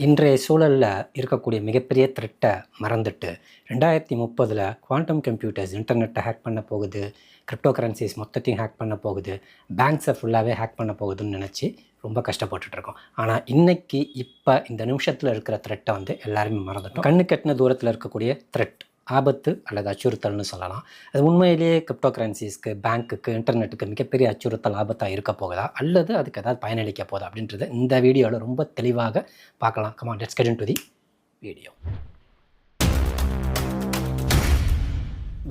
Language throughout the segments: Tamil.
இன்றைய சூழலில் இருக்கக்கூடிய மிகப்பெரிய த்ரெட்டை மறந்துட்டு 2030 குவாண்டம் கம்ப்யூட்டர்ஸ் இன்டர்நெட்டை ஹேக் பண்ண போகுது, கிரிப்டோ கரன்சிஸ் மொத்தத்தையும் ஹேக் பண்ண போகுது, பேங்க்ஸை ஃபுல்லாகவே ஹேக் பண்ண போகுதுன்னு நினச்சி ரொம்ப கஷ்டப்பட்டுட்ருக்கோம். ஆனால் இன்றைக்கி இப்போ இந்த நிமிஷத்தில் இருக்கிற த்ரெட்டை எல்லாருமே மறந்துட்டோம். கண்ணு கட்டின தூரத்தில் இருக்கக்கூடிய த்ரெட், ஆபத்து அல்லது அச்சுறுத்தல்னு சொல்லலாம். அது உண்மையிலேயே கிரிப்டோ கரன்சிஸ்க்கு, பேங்க்குக்கு, இன்டர்நெட்டுக்கு மிகப்பெரிய அச்சுறுத்தல், ஆபத்தாக இருக்க போகுதா அல்லது அதுக்கு ஏதாவது பயனளிக்க போகுதா அப்படின்றத இந்த வீடியோவில் ரொம்ப தெளிவாக பார்க்கலாம். Come on, let's get into the video.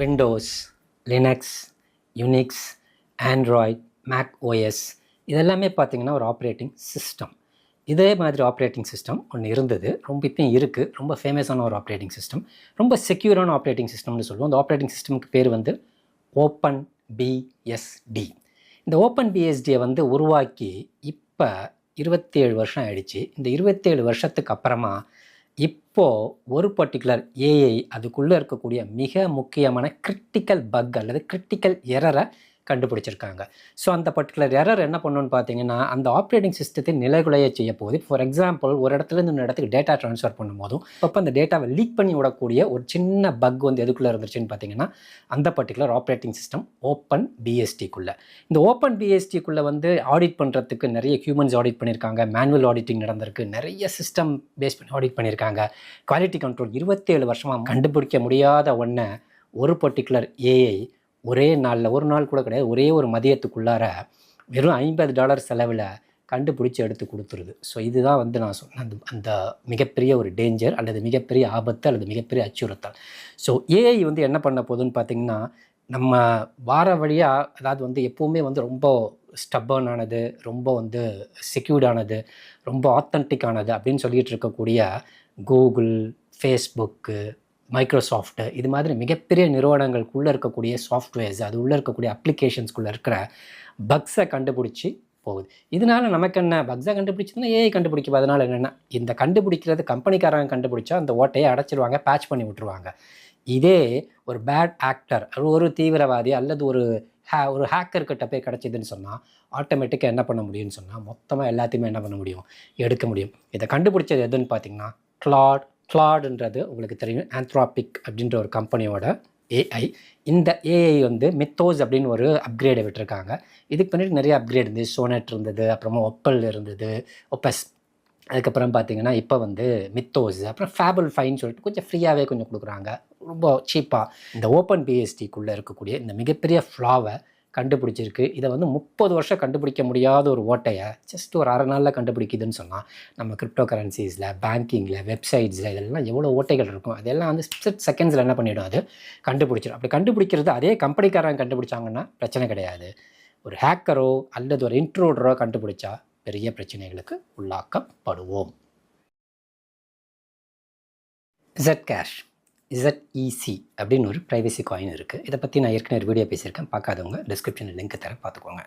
Windows, Linux, Unix, Android, Mac OS இதெல்லாமே பார்த்திங்கன்னா ஒரு ஆப்ரேட்டிங் சிஸ்டம். இதே மாதிரி ஆப்ரேட்டிங் சிஸ்டம் ஒன்று இருந்தது, ரொம்ப இப்போயும் இருக்குது. ரொம்ப ஃபேமஸான ஒரு ஆப்ரேட்டிங் சிஸ்டம், ரொம்ப செக்யூரான ஆப்ரேட்டிங் சிஸ்டம்னு சொல்லுவோம். அந்த ஆப்ரேட்டிங் சிஸ்டமுக்கு பேர் ஓப்பன் பிஎஸ்டி. இந்த ஓப்பன் பிஎஸ்டியை உருவாக்கி இப்போ 27 வருஷம் ஆயிடுச்சு. இந்த 27 வருஷத்துக்கு அப்புறமா இப்போது ஒரு பர்டிகுலர் ஏஐ அதுக்குள்ளே இருக்கக்கூடிய மிக முக்கியமான கிரிட்டிக்கல் பக் அல்லது கிரிட்டிக்கல் எரரை கண்டுபிடிச்சிருக்காங்க. ஸோ அந்த பர்டிகுலர் எரர் என்ன பண்ணணும்னு பார்த்தீங்கன்னா, அந்த ஆப்ரேட்டிங் சிஸ்டத்தை நிலைகுலைய செய்ய போகுது. ஃபார் எக்ஸாம்பிள், ஒரு இடத்துலேருந்து இன்னொரு இடத்துக்கு டேட்டா ட்ரான்ஸ்ஃபர் பண்ணும்போதும் அப்போ அந்த டேட்டாவை லீக் பண்ணி விடக்கூடிய ஒரு சின்ன பக் எதுக்குள்ளே இருந்துச்சுன்னு பார்த்தீங்கன்னா, அந்த பர்டிகுலர் ஆப்ரேட்டிங் சிஸ்டம் ஓப்பன் பிஎஸ்டிக்குள்ளே. இந்த ஓப்பன் பிஎஸ்டிக்குள்ளே ஆடிட் பண்ணுறதுக்கு நிறைய ஹியூமன்ஸ் ஆடிட் பண்ணியிருக்காங்க, மேனுவல் ஆடிட்டிங் நடந்திருக்கு, நிறைய சிஸ்டம் பேஸ் பண்ணி ஆடிட் பண்ணியிருக்காங்க. குவாலிட்டி கண்ட்ரோல் 27 வருஷமாக கண்டுபிடிக்க முடியாத ஒன்றை ஒரு பர்டிகுலர் ஏஐ ஒரே நாளில், ஒரு நாள் கூட கிடையாது, ஒரே ஒரு மதியத்துக்குள்ளார வெறும் $50 செலவில் கண்டுபிடிச்சி எடுத்து கொடுத்துருது. ஸோ இதுதான் நான் சொன்ன அந்த மிகப்பெரிய ஒரு டேஞ்சர் அல்லது மிகப்பெரிய ஆபத்து அல்லது மிகப்பெரிய அச்சுறுத்தல். ஸோ ஏஐ என்ன பண்ண போகுதுன்னு பார்த்திங்கன்னா, நம்ம வார வழியாக, அதாவது எப்போவுமே ரொம்ப ஸ்டப்பர்னானது, ரொம்ப செக்யூர்டானது, ரொம்ப ஆத்தன்டிக்கானது அப்படின்னு சொல்லிகிட்டு இருக்கக்கூடிய கூகுள், ஃபேஸ்புக்கு, மைக்ரோசாஃப்ட்டு இது மாதிரி மிகப்பெரிய நிறுவனங்களுக்குள்ளே இருக்கக்கூடிய சாஃப்ட்வேர்ஸ், அது உள்ளே இருக்கக்கூடிய அப்ளிகேஷன்ஸ்குள்ளே இருக்கிற பக்ஸை கண்டுபிடிச்சி போகுது. இதனால் நமக்கு என்ன, பக்ஸை கண்டுபிடிச்சதுன்னா ஏஐ கண்டுபிடிக்கும். அதனால் என்னென்னா, இந்த கண்டுபிடிக்கிறது கம்பெனிக்காரங்க கண்டுபிடிச்சா அந்த ஓட்டையை அடைச்சிடுவாங்க, பேட்ச் பண்ணி விட்டுருவாங்க. இதே ஒரு பேட் ஆக்டர், ஒரு தீவிரவாதி அல்லது ஒரு ஹேக்கர்கிட்ட போய் கிடச்சிதுன்னு சொன்னால் ஆட்டோமேட்டிக்காக என்ன பண்ண முடியும்னு சொன்னால், மொத்தமாக எல்லாத்தையுமே என்ன பண்ண முடியும், எடுக்க முடியும். இதை கண்டுபிடிச்சது எதுன்னு பார்த்திங்கன்னா கிளாடுன்றது உங்களுக்கு தெரியும், ஆந்த்ராபிக் அப்படின்ற ஒரு கம்பெனியோட ஏஐ. இந்த ஏஐ மித்தோஸ் அப்படின்னு ஒரு அப்கிரேடை விட்டுருக்காங்க. இதுக்கு பின்னாடி நிறைய அப்கிரேட் இருந்தது. சோனெட் இருந்தது, அப்புறமா ஒப்பல் இருந்தது, ஒப்பஸ். அதுக்கப்புறம் பார்த்திங்கன்னா இப்போ மித்தோஸ், அப்புறம் ஃபேபிள் ஃபைன்னு சொல்லிட்டு கொஞ்சம் ஃப்ரீயாகவே கொஞ்சம் கொடுக்குறாங்க, ரொம்ப சீப்பாக. இந்த ஓப்பன் பிஎஸ்டிக்குள்ளே இருக்கக்கூடிய இந்த மிகப்பெரிய ஃப்ளாவை கண்டுபிடிச்சிருக்கு. இதை 30 வருஷம் கண்டுபிடிக்க முடியாத ஒரு ஓட்டையை ஜஸ்ட் ஒரு அரை நாளில் கண்டுபிடிக்குதுன்னு சொன்னால், நம்ம கிரிப்டோ கரன்சிஸில், பேங்கிங்கில், வெப்சைட்ஸில் இதெல்லாம் எவ்வளோ ஓட்டைகள் இருக்கும், அதெல்லாம் ஸ்பிளிட் செகண்ட்ஸில் என்ன பண்ணிவிடும், அது கண்டுபிடிச்சிடும். அப்படி கண்டுபிடிக்கிறது அதே கம்பெனிக்காரங்க கண்டுபிடிச்சாங்கன்னா பிரச்சனை கிடையாது. ஒரு ஹேக்கரோ அல்லது ஒரு இன்ட்ரூடரோ கண்டுபிடிச்சா பெரிய பிரச்சனைகளுக்கு உள்ளாக்கப்படுவோம். Zcash, ZEC அப்படின்னு ஒரு ப்ரைவசி காயின் இருக்குது. இதை பற்றி நான் ஏற்கனவே ஒரு வீடியோ பேசியிருக்கேன், பார்க்காதவங்க டிஸ்கிரிப்ஷனில் லிங்க் தர பார்த்துக்கோங்க.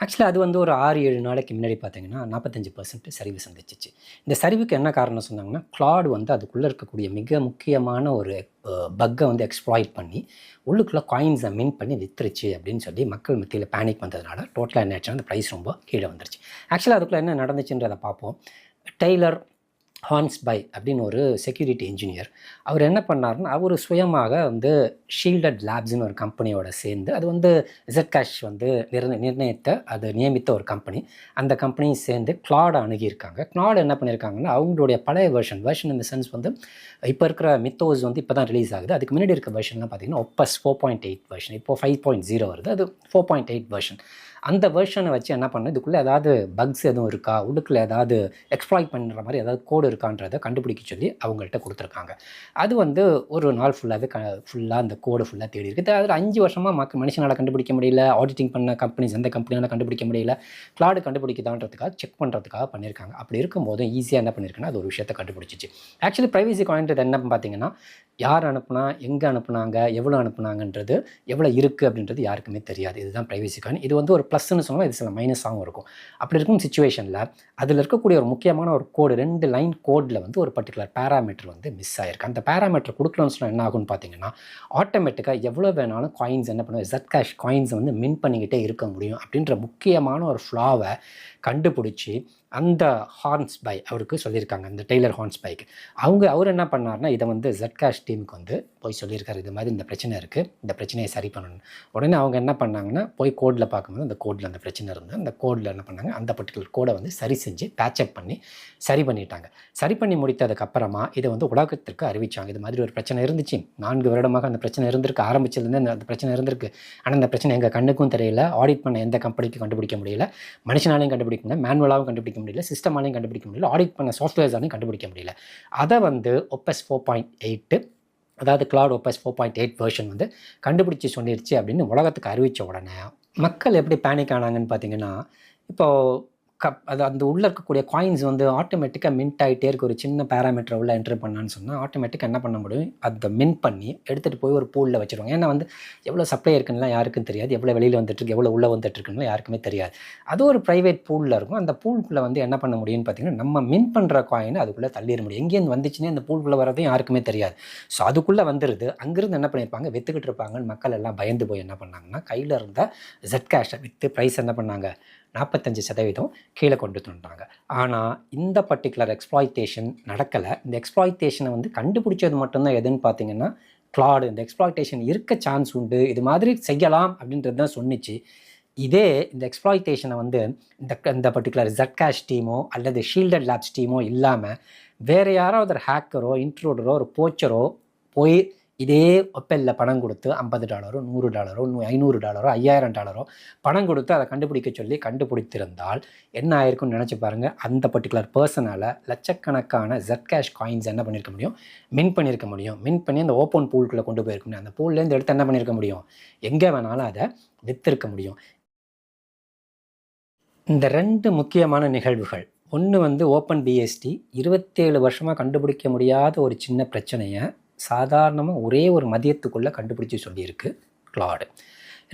ஆக்சுவலாக அது ஒரு 6-7 நாளைக்கு முன்னாடி பார்த்திங்கன்னா 45% சரிவு சந்திச்சிச்சு. இந்த சரிவுக்கு என்ன காரணம் சொன்னாங்கன்னா, கிளாட் அதுக்குள்ளே இருக்கக்கூடிய மிக முக்கியமான ஒரு பக்கை எக்ஸ்ப்ளாய்ட் பண்ணி உள்ளுக்குள்ளே காயின்ஸை மின் பண்ணி வித்துருச்சு அப்படின்னு சொல்லி மக்கள் மத்தியில் பேனிக் வந்ததுனால டோட்டலாக என்ன ஆச்சுன்னா அந்த ப்ரைஸ் ரொம்ப கீழே வந்துருச்சு. ஆக்சுவலாக அதுக்குள்ளே என்ன நடந்துச்சுன்றதை பார்ப்போம். டெய்லர் ஹார்ன்ஸ்பை அப்படின்னு ஒரு செக்யூரிட்டி இன்ஜினியர், அவர் என்ன பண்ணார்னா, அவர் சுயமாக ஷீல்டட் லேப்ஸ்னு ஒரு கம்பெனியோட சேர்ந்து, அது Zcash நிர்ணயித்த, அது நியமித்த ஒரு கம்பெனி. அந்த கம்பெனியும் சேர்ந்து கிளாடை அணுகியிருக்காங்க. கிளாட் என்ன பண்ணியிருக்காங்கன்னா, அவங்களுடைய பழைய வெர்ஷன் இந்த சென்ஸ் இப்போ இருக்கிற மித்தோஸ் இப்போ தான் ரிலீஸ் ஆகுது. அதுக்கு முன்னாடி இருக்க வெர்ஷன்லாம் பார்த்திங்கன்னா ஒப்பஸ் 4.8 வெர்ஷன், இப்போது 5.0 வருது, அது 4.8 வெர்ஷன். அந்த வெர்ஷனை வச்சு என்ன பண்ண, இதுக்குள்ளே ஏதாவது பக்ஸ் எதுவும் இருக்கா, உள்ளுக்குள்ளே ஏதாவது எக்ஸ்ப்ளாய்ட் பண்ணுற மாதிரி ஏதாவது கோடு இருக்கான்றதை கண்டுபிடிக்க சொல்லி அவங்கள்ட்ட கொடுத்துருக்காங்க. அது ஒரு நாள் ஃபுல்லாக அந்த கோடு ஃபுல்லாக தேடி இருக்குது. அதில் 5 வருஷமாக மனுஷனால் கண்டுபிடிக்க முடியல, ஆடிட்டிங் பண்ண கம்பெனிஸ் எந்த கம்பெனியால் கண்டுபிடிக்க முடியல, கிளாடு கண்டுபிடிக்குதான்றதுக்காக செக் பண்ணுறதுக்காக பண்ணியிருக்காங்க. அப்படி இருக்கும்போது ஈஸியாக என்ன பண்ணியிருக்குன்னா, அது ஒரு விஷயத்தை கண்டுபிடிச்சிச்சு. ஆக்சுவலி ப்ரைவசி காயின்றது என்ன பார்த்தீங்கன்னா, யார் அனுப்புனா, எங்கே அனுப்புனாங்க, எவ்வளோ அனுப்புனாங்கன்றது, எவ்வளோ இருக்குது அப்படின்றது யாருக்குமே தெரியாது. இதுதான் ப்ரைவசி காயின். இது ஒரு ப்ளஸ்ன்னு சொல்லலாம், இது சில மைனஸாகவும் இருக்கும். அப்படி இருக்கும் சுச்சுவேஷனில் அதில் இருக்கக்கூடிய ஒரு முக்கியமான ஒரு கோடு, 2 லைன் கோடில் ஒரு பர்டிகுலர் பேராமீட்டர் மிஸ் ஆகிருக்கு. அந்த பேராமீட்டர் கொடுக்கலன்னு சொன்னால் என்ன ஆகும்னு பார்த்தீங்கன்னா, ஆட்டோமேட்டிக்காக எவ்வளோ வேணாலும் காயின்ஸ் என்ன பண்ணுவோம், Zcash காயின்ஸை மின் பண்ணிக்கிட்டே இருக்க முடியும் அப்படின்ற முக்கியமான ஒரு ஃப்ளாவை கண்டுபிடிச்சி அந்த ஹார்ன்ஸ்பை அவருக்கு சொல்லியிருக்காங்க, அந்த டெய்லர் ஹார்ன்ஸ்பைக்கு. அவர் என்ன பண்ணார்னா இதை வந்து ஜெட்கேஷ் டீமுக்கு வந்து போய் சொல்லியிருக்காரு, இது மாதிரி இந்த பிரச்சனை இருக்குது, இந்த பிரச்சனையை சரி பண்ணணும். உடனே அவங்க என்ன பண்ணாங்கன்னா போய் கோடில் பார்க்கும்போது அந்த கோடில் அந்த பிரச்சனை இருந்தது. அந்த கோடில் என்ன பண்ணாங்க, அந்த பர்டிகுலர் கோடை வந்து சரி செஞ்சு பேட்சப் பண்ணி சரி பண்ணிட்டாங்க. சரி பண்ணி முடித்ததுக்கப்புறமா இதை வந்து உலகத்திற்கு அறிவித்தாங்க. இது மாதிரி ஒரு பிரச்சனை இருந்துச்சு, 4 வருடமாக அந்த பிரச்சனை இருந்திருக்கு, ஆரம்பிச்சிலேருந்து அந்த பிரச்சனை இருந்திருக்கு. ஆனால் அந்த பிரச்சனை எங்கள் கண்ணுக்கும் தெரியல, ஆடிட் பண்ண எந்த கம்பெனிக்கும் கண்டுபிடிக்க முடியல, மனுஷனாலையும் கண்டுபிடிக்க முடியல, மேனுவலாகவும் கண்டுபிடிக்க முடியல, சிஸ்டமாலையும் கண்டுபிடிக்க முடியல, ஆடிட் பண்ண சாஃப்ட்வேர்ஸாலையும் கண்டுபிடிக்க முடியல. அதை வந்து OPUS 4.8, அதாவது கிளாட் OPUS 4.8 வெர்ஷன் வந்து கண்டுபிடிச்சி சொல்லிடுச்சு அப்படின்னு உலகத்துக்கு அறிவித்த உடனே மக்கள் எப்படி பேனிக் ஆனாங்கன்னு பார்த்தீங்கன்னா, இப்போது அது அந்த உள்ளே இருக்கக்கூடிய காயின்ஸ் வந்து ஆட்டோமேட்டிக்காக மின்ட் ஆகிட்டே இருக்க. ஒரு சின்ன பேராமீட்டரை உள்ள என்ட்ரு பண்ணான்னு சொன்னால் ஆட்டோமேட்டிக்காக என்ன பண்ண முடியும், அதை மின்ட் பண்ணி எடுத்துகிட்டு போய் ஒரு பூலில் வச்சுருவாங்க. ஏன்னா வந்து எவ்வளோ சப்ளை இருக்குன்னா யாருக்கும் தெரியாது, எவ்வளோ வெளியில் வந்துட்டுருக்கு, எவ்வளோ உள்ளே வந்துட்டுருக்குன்னு யாருக்குமே தெரியாது. அது ஒரு ப்ரைவேட் பூலில் இருக்கும். அந்த பூலுக்குள்ளே வந்து என்ன பண்ண முடியும்னு பார்த்தீங்கன்னா, நம்ம மின்ட் பண்ணுற காயினை அதுக்குள்ளே தள்ளிட முடியும். எங்கேருந்து வந்துச்சுன்னே அந்த பூலுக்குள்ளே வரதையும் யாருக்குமே தெரியாது. ஸோ அதுக்குள்ளே வந்துடுது. அங்கேருந்து என்ன பண்ணியிருப்பாங்க, விற்றுக்கிட்டு இருப்பாங்கன்னு மக்கள் எல்லாம் பயந்து போய் என்ன பண்ணாங்கன்னா, கையில் இருந்த ஜெட்கேஷை விற்று ப்ரைஸ் என்ன பண்ணாங்க, 45% கீழே கொண்டு வந்துட்டாங்க. ஆனால் இந்த பர்டிகுலர் எக்ஸ்ப்ளாய்டேஷன் நடக்கலை. இந்த எக்ஸ்ப்ளாய்டேஷனை வந்து கண்டுபிடிச்சது மட்டும்தான் எதுன்னு பார்த்தீங்கன்னா கிளாட். இந்த எக்ஸ்ப்ளாய்டேஷன் இருக்க சான்ஸ் உண்டு, இது மாதிரி செய்யலாம் அப்படின்றது தான் சொன்னிச்சு. இதே இந்த எக்ஸ்ப்ளாய்டேஷனை வந்து இந்த பர்டிகுலர் ஜெட்கேஷ் டீமோ அல்லது ஷீல்டட் லேப்ஸ் டீமோ இல்லாமல் வேறு யாராவது ஒரு ஹேக்கரோ இன்ட்ரூடரோ ஒரு போச்சரோ போய் இதே ஒப்பெல்ல பணம் கொடுத்து $50, $100, $500, $5000 பணம் கொடுத்து அதை கண்டுபிடிக்க சொல்லி கண்டுபிடித்திருந்தால் என்ன ஆயிருக்குன்னு நினச்சி பாருங்கள். அந்த பர்டிகுலர் பர்சனால் லட்சக்கணக்கான ஜெட்கேஷ் காயின்ஸ் என்ன பண்ணியிருக்க முடியும், மின் பண்ணியிருக்க முடியும். மின் பண்ணி அந்த ஓப்பன் பூலுக்குள்ளே கொண்டு போயிருக்க முடியும். அந்த பூல்லேருந்து எடுத்து என்ன பண்ணியிருக்க முடியும், எங்கே வேணாலும் அதை விற்றுருக்க முடியும். இந்த 2 முக்கியமான நிகழ்வுகள், ஒன்று வந்து OpenBSD 27 வருஷமாக கண்டுபிடிக்க முடியாத ஒரு சின்ன பிரச்சனையை சாதாரணமாக ஒரே ஒரு மதியத்துக்குள்ளே கண்டுபிடிச்சி சொல்லியிருக்கு கிளாட்.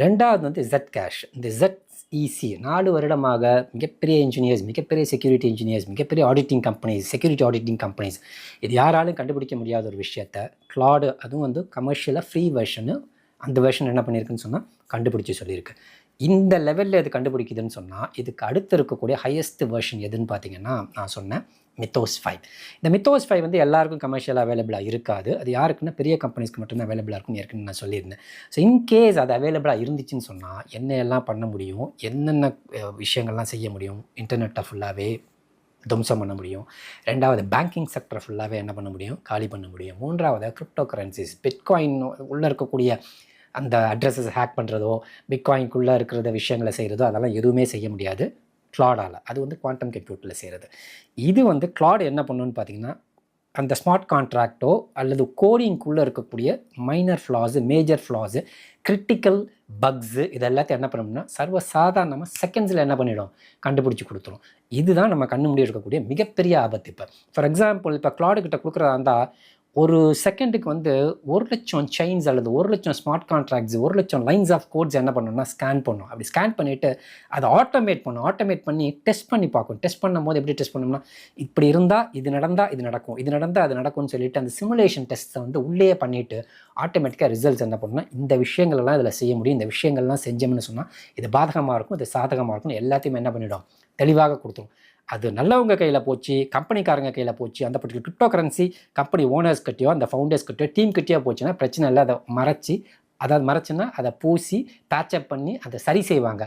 ரெண்டாவது வந்து ஜெட்கேஷ். இந்த ZEC 4 வருடமாக மிகப்பெரிய இன்ஜினியர்ஸ், மிகப்பெரிய செக்யூரிட்டி இன்ஜினியர்ஸ், மிகப்பெரிய auditing companies, security auditing companies, இது யாராலும் கண்டுபிடிக்க முடியாத ஒரு விஷயத்தை கிளாட், அதுவும் வந்து கமர்ஷியலாக ஃப்ரீ வெர்ஷனு, அந்த வெர்ஷன் என்ன பண்ணியிருக்குன்னு சொன்னால் கண்டுபிடிச்சி சொல்லியிருக்கு. இந்த லெவலில் இது கண்டுபிடிக்குதுன்னு சொன்னால் இதுக்கு அடுத்து இருக்கக்கூடிய ஹையஸ்ட் வெர்ஷன் எதுன்னு பார்த்தீங்கன்னா, நான் சொன்னேன் மித்தோஸ் 5. இந்த மித்தோஸ் 5 வந்து எல்லாருக்கும் கமர்ஷியலாக அவைலபிளாக இருக்காது. அது யாருக்குன்னா பெரிய கம்பெனிஸ்க்கு மட்டும்தான் அவைலபிளாக இருக்கும்னு ஏற்கனவே நான் சொல்லியிருந்தேன். ஸோ இன்கேஸ் அது அவைலபிளாக இருந்துச்சுன்னு சொன்னால் என்ன எல்லாம் பண்ண முடியும், என்னென்ன விஷயங்கள்லாம் செய்ய முடியும், இன்டர்நெட்டை ஃபுல்லாகவே துவம்சம் பண்ண முடியும். ரெண்டாவது பேங்கிங் செக்டரை ஃபுல்லாகவே என்ன பண்ண முடியும், காலி பண்ண முடியும். மூன்றாவது கிரிப்டோ கரன்சிஸ், பிட்காயின் உள்ளே இருக்கக்கூடிய அந்த அட்ரஸஸ் ஹேக் பண்ணுறதோ, பிட்காயின்குள்ளே இருக்கிற விஷயங்களை செய்கிறதோ அதெல்லாம் எதுவுமே செய்ய முடியாது கிளாடால். அது வந்து குவாண்டம் கம்ப்யூட்டரில் செய்கிறது. இது வந்து கிளாட் என்ன பண்ணணும்னு பார்த்தீங்கன்னா, அந்த ஸ்மார்ட் கான்ட்ராக்டோ அல்லது கோடிங்குள்ளே இருக்கக்கூடிய மைனர் ஃப்ளாஸு, மேஜர் ஃப்ளாஸு, கிரிட்டிக்கல் பக்ஸு, இது எல்லாத்தையும் என்ன பண்ணணும்னா சர்வசாதாரணமாக செகண்ட்ஸில் என்ன பண்ணிடும், கண்டுபிடிச்சி கொடுத்துரும். இதுதான் நம்ம கண்ணு முடி இருக்கக்கூடிய மிகப்பெரிய ஆபத்து. இப்போ ஃபார் எக்ஸாம்பிள் இப்போ கிளாடுக்கிட்ட கொடுக்குறதா இருந்தால் ஒரு செகண்டுக்கு வந்து 1,00,000 செயின்ஸ் அல்லது 1,00,000 smart contracts, 1,00,000 lines of codes என்ன பண்ணணும்னா ஸ்கேன் பண்ணும். அப்படி ஸ்கேன் பண்ணிவிட்டு அதை ஆட்டோமேட் பண்ணும். ஆட்டோமேட் பண்ணி டெஸ்ட் பண்ணி பார்க்கும். டெஸ்ட் பண்ணும்போது எப்படி டெஸ்ட் பண்ணோம்னா, இப்படி இருந்தால் இது நடந்தால் இது நடக்கும், இது நடந்தால் அது நடக்கும்னு சொல்லிட்டு அந்த சிமுலேஷன் டெஸ்ட்டை வந்து உள்ளே பண்ணிவிட்டு ஆட்டோமேட்டிக்காக ரிசல்ட்ஸ் என்ன பண்ணணும்னா, இந்த விஷயங்கள்லாம் இதில் செய்ய முடியும், இந்த விஷயங்கள்லாம் செஞ்சோம்னு சொன்னால் இது பாதகமாக இருக்கும், இது சாதகமாக இருக்கும், எல்லாத்தையுமே என்ன பண்ணிவிடும், தெளிவாக கொடுத்துரும். அது நல்லவங்க கையில் போச்சு, கம்பெனிக்காரங்க கையில் போச்சு, அந்த particular crypto currency company owners கிட்டயோ அந்த ஃபவுண்டர்ஸ் கிட்டயோ டீம் கிட்டயோ போச்சுன்னா பிரச்சனை இல்லை. அதை மறைச்சி, அதாவது மறைச்சுன்னா அதை பூசி பேட்சப் பண்ணி அதை சரி செய்வாங்க.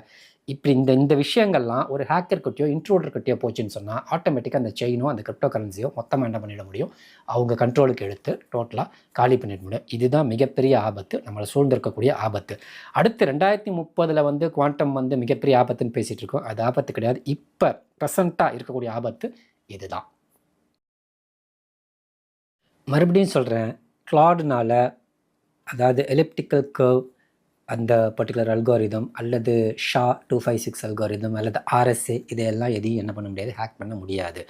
இப்படி இந்த விஷயங்கள்லாம் ஒரு ஹேக்கர் கிட்டயோ இன்ட்ரூடர் கிட்டயோ போச்சுன்னு சொன்னால் ஆட்டோமேட்டிக்காக அந்த செயினோ அந்த கிரிப்டோ கரன்சியோ மொத்தமாக என்ன பண்ணிட முடியும், அவங்க கண்ட்ரோலுக்கு எடுத்து டோட்டலாக காலி பண்ணிட முடியும். இதுதான் மிகப்பெரிய ஆபத்து, நம்மளை சூழ்ந்திருக்கக்கூடிய ஆபத்து. அடுத்து 2030 வந்து குவாண்டம் வந்து மிகப்பெரிய ஆபத்துன்னு பேசிகிட்டு இருக்கோம். அது ஆபத்து கிடையாது. இப்போ ப்ரெசண்ட்டாக இருக்கக்கூடிய ஆபத்து இதுதான். மறுபடியும் சொல்கிறேன், கிளாட்னால, அதாவது எலிப்டிக்கல் கர்வ் அந்த பர்டிகுலர் அல்காரிதம் அல்லது SHA-256 அல்காரிதம் அல்லது RSA, இதையெல்லாம் எதையும் என்ன பண்ண முடியாது, ஹேக் பண்ண முடியாது.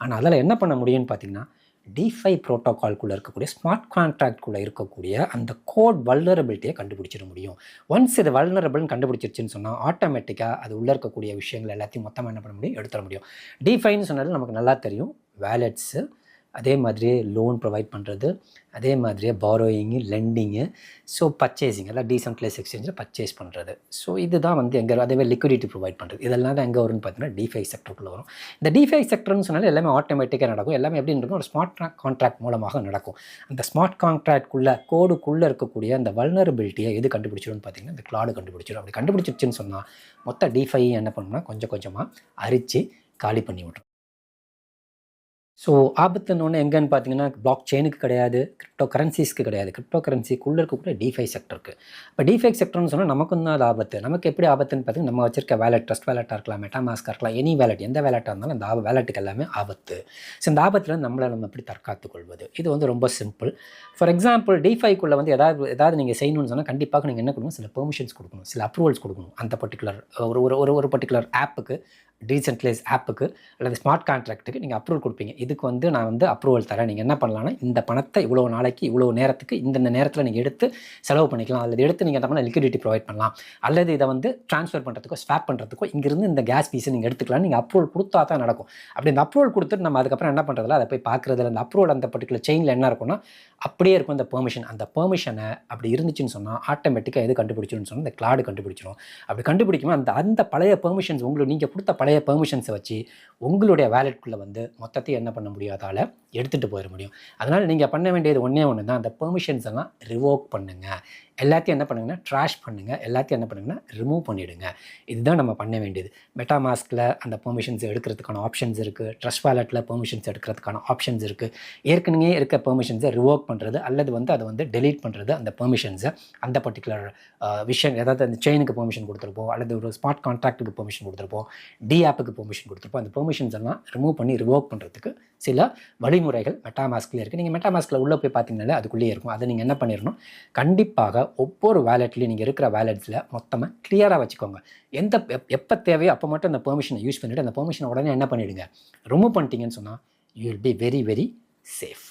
ஆனால் அதில் என்ன பண்ண முடியும்னு பார்த்தீங்கன்னா, DeFi ப்ரோட்டோகால்குள்ளே இருக்கக்கூடிய ஸ்மார்ட் கான்ட்ராக்ட்குள்ளே இருக்கக்கூடிய அந்த கோட் வல்னரபிலிட்டியை கண்டுபிடிச்சிட முடியும். ஒன்ஸ் இது வல்னரபிள்னு கண்டுபிடிச்சிருச்சுன்னு சொன்னால் ஆட்டோமேட்டிக்காக அது உள்ளே இருக்கக்கூடிய விஷயங்கள் எல்லாத்தையும் மொத்தமாக என்ன பண்ண முடியும், எடுத்துட முடியும். DeFiன்னு சொன்னாலும் நமக்கு நல்லா தெரியும், வேலெட்ஸு, அதே மாதிரியே லோன் ப்ரொவைட் பண்ணுறது, அதே மாதிரியே பாரோயிங்கு, லெண்டிங்கு, ஸோ பர்ச்சேசிங் எல்லாம் டீசென்ட்ரலைஸ் எக்ஸ்சேஞ்சில் பர்ச்சேஸ் பண்ணுறது. ஸோ இதுதான் வந்து எங்கே அதே மாதிரி லிக்விடிட்டி ப்ரொவைட் பண்ணுறது. இதெல்லாம் தான் எங்கே வரும்னு பார்த்தீங்கன்னா டிஃபை செக்டருக்குள்ளே வரும். இந்த டிஃபை செக்டர்னு சொன்னாலும் எல்லாமே ஆட்டோமேட்டிக்காக நடக்கும். எல்லாமே எப்படி இருக்கும், ஒரு ஸ்மார்ட் கான்ட்ராக்ட் மூலமாக நடக்கும். அந்த ஸ்மார்ட் கான்ட்ராக்ட்குள்ளே கோடுக்குள்ளே இருக்கக்கூடிய அந்த வல்னரபிலிட்டியை எது கண்டுபிடிச்சிடும்னு பார்த்தீங்கன்னா இந்த கிளாடு கண்டுபிடிச்சிடும். அப்படி கண்டுபிடிச்சிருச்சுன்னு சொன்னால் மொத்த டிஃபை என்ன பண்ணணும்னா கொஞ்சம் கொஞ்சமாக அரித்து காலி பண்ணி விட்ரும். ஸோ ஆபத்துன்னு ஒன்று எங்கன்னு பார்த்தீங்கன்னா பிளாக் செயினுக்கு கிடையாது, கிரிப்டோ கரன்சிஸ்க்கு கிடையாது. கிரிப்டோ கரன்சிக்குள்ளே இருக்கக்கூடிய டிஃபை செக்டருக்கு. இப்போ டிஃபை செக்டர்னு சொன்னால் நமக்கும் தான் அது ஆபத்து. நமக்கு எப்படி ஆபத்துன்னு பார்த்தீங்கன்னா நம்ம வச்சிருக்க வேலட், ட்ரஸ்ட் வேலட்டாக இருக்கலாம், மெட்டாமாஸ்காக இருக்கலாம், எனி வேலட், எந்த வேலட்டாக இருந்தாலும் அந்த வேலட்டுக்கு எல்லாமே ஆபத்து. ஸோ இந்த ஆபத்தில் நம்மளை நம்ம எப்படி தற்காத்து கொள்வது, இது வந்து ரொம்ப சிம்பிள். ஃபார் எக்ஸாம்பிள் டிஃபைக்குள்ளே வந்து ஏதாவது நீங்கள் செய்யணும்னு சொன்னால் கண்டிப்பாக நீங்கள் என்ன கொடுக்கணும், சில பெர்மிஷன்ஸ் கொடுக்கணும், சில அப்ரூவல்ஸ் கொடுக்கணும். அந்த பர்டிகுலர் ஒரு பர்டிகுலர் ஆப்புக்கு, டீசென்ட்ரலைஸ் ஆப்புக்கு அல்லது ஸ்மார்ட் கான்ட்ராக்ட்டுக்கு நீங்கள் அப்ரூவல் கொடுப்பீங்க. இதுக்கு வந்து நான் வந்து அப்ரூவல் தரேன், நீங்கள் என்ன பண்ணலான்னா இந்த பணத்தை இவ்வளோ நாளைக்கு இவ்வளோ நேரத்துக்கு இந்த நேரத்தில் நீங்கள் எடுத்து செலவு பண்ணிக்கலாம், அல்லது எடுத்து நீங்கள் என்ன பண்ணால் லிக்விடிட்டி ப்ரொவைட் பண்ணலாம், அல்லது இதை வந்து ட்ரான்ஸ்ஃபர் பண்ணுறதுக்கோ ஸ்வாப் பண்ணுறதுக்கோ இங்கிருந்து இந்த கேஸ் பீஸை நீங்கள் எடுத்துக்கலாம். நீங்கள் அப்ரூவல் கொடுத்தா தான் நடக்கும். அப்படி இந்த அப்ரூவல் கொடுத்துட்டு நம்ம அதுக்கப்புறம் என்ன பண்ணுறதில்ல, அதை போய் பார்க்குறதுல அந்த அப்ரூவல் அந்த பர்டிகுலர் செயினில் என்ன இருக்கும்னா அப்படியே இருக்கும் இந்த பெர்மிஷன். அந்த பெர்மிஷனை அப்படி இருந்துச்சுன்னு சொன்னால் ஆட்டோமேட்டிக்காக எது கண்டுபிடிச்சிடும்னு சொன்னால் இந்த கிளாடு கண்டுபிடிச்சிடும். அப்படி கண்டுபிடிக்குமா அந்த பழைய பெர்மிஷன்ஸ் உங்களுக்கு நீங்கள் கொடுத்த பழைய பெர்மிஷன்ஸை வச்சு உங்களுடைய வேலெட்குள்ளே வந்து மொத்தத்தையும் என்ன பண்ண முடியாதால் எடுத்துகிட்டு போயிட முடியும். அதனால் நீங்கள் பண்ண வேண்டியது ஒன்றே ஒன்று தான், அந்த பெர்மிஷன்ஸ் எல்லாம் ரிவோக் பண்ணுங்கள். எல்லாத்தையும் என்ன பண்ணுங்கன்னா ட்ராஷ் பண்ணுங்கள், எல்லாத்தையும் என்ன பண்ணுங்கன்னா ரிமூவ் பண்ணிவிடுங்க. இதுதான் நம்ம பண்ண வேண்டியது. மெட்டாமாஸ்கில் அந்த பெர்மிஷன்ஸ் எடுக்கிறதுக்கான ஆப்ஷன்ஸ் இருக்குது, ட்ரஸ்ட் வாலெட்டில் பெர்மிஷன்ஸ் எடுக்கிறதுக்கான ஆப்ஷன்ஸ் இருக்குது. ஏற்கனவே இருக்க பெர்மிஷன்ஸை ரிவோக் பண்ணுறது அல்லது வந்து அதை வந்து டெலீட் பண்ணுறது, அந்த பெர்மிஷன்ஸை அந்த பர்டிகுலர் விஷயம், ஏதாவது அந்த செயினுக்கு பெர்மிஷன் கொடுத்துருப்போம், அல்லது ஒரு ஸ்மார்ட் கான்ட்ராக்ட்டுக்கு பெர்மிஷன் கொடுத்துருப்போம், டி ஆப்புக்கு பெர்மிஷன் கொடுத்துருப்போம். அந்த பெர்மிஷன்ஸ் எல்லாம் ரிமூவ் பண்ணி ரிவோக் பண்ணுறதுக்கு சில வழிமுறைகள் மெட்டாமாஸ்கில் இருக்குது. நீங்கள் மெட்டாமாஸ்கில் உள்ளே போய் பார்த்தீங்கன்னாலே அதுக்குள்ளேயே இருக்கும். அதை நீங்கள் என்ன பண்ணிடணும், கண்டிப்பாக ஒவ்வொரு வேலெட்லையும் நீங்கள் இருக்கிற வேலெட்ஸில் மொத்தமாக கிளியராக வச்சுக்கோங்க. எப்போ தேவையோ அப்போ மட்டும் அந்த பெர்மிஷனை யூஸ் பண்ணிவிட்டு அந்த பெர்மிஷனை உடனே என்ன பண்ணிவிடுங்க, ரிமூவ் பண்ணிட்டீங்கன்னு சொன்னால் you will be very very safe.